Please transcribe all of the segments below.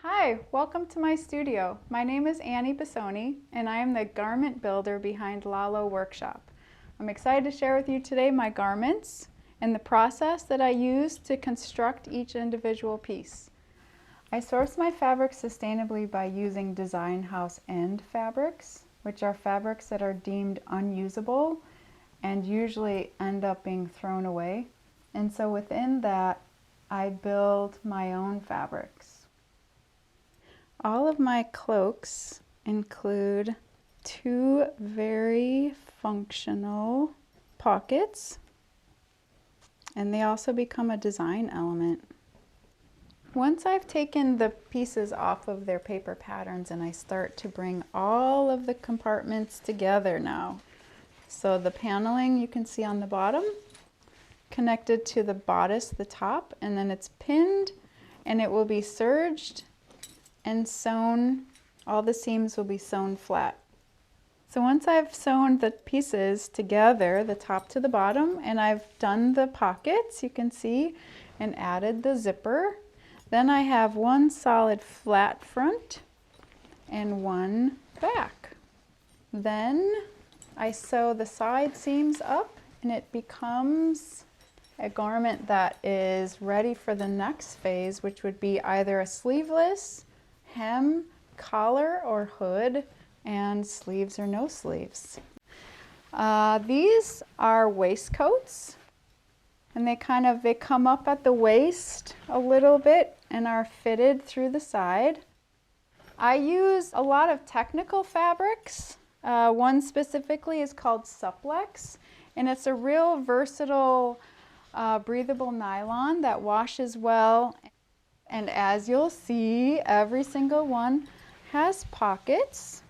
Hi, welcome to my studio. My name is Annie Bisone, and I am the garment builder behind Lalo Workshop. I'm excited to share with you today my garments and the process that I use to construct each individual piece. I source my fabrics sustainably by using design house end fabrics, which are fabrics that are deemed unusable and usually end up being thrown away. And so within that, I build my own fabrics. All of my cloaks include two very functional pockets, and they also become a design element. Once I've taken the pieces off of their paper patterns and I start to bring all of the compartments together now. So the paneling you can see on the bottom, connected to the bodice, the top, and then it's pinned and it will be serged and sewn. All the seams will be sewn flat. So once I've sewn the pieces together, the top to the bottom, and I've done the pockets, you can see, and added the zipper, then I have one solid flat front and one back. Then I sew the side seams up and it becomes a garment that is ready for the next phase, which would be either a sleeveless, hem, collar, or hood, and sleeves or no sleeves. These are waistcoats, and they come up at the waist a little bit and are fitted through the side. I use a lot of technical fabrics. One specifically is called Supplex, and it's a real versatile breathable nylon that washes well. And as you'll see, every single one has pockets.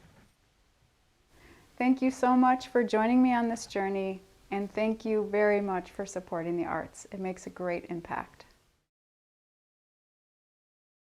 Thank you so much for joining me on this journey, and thank you very much for supporting the arts. It makes a great impact.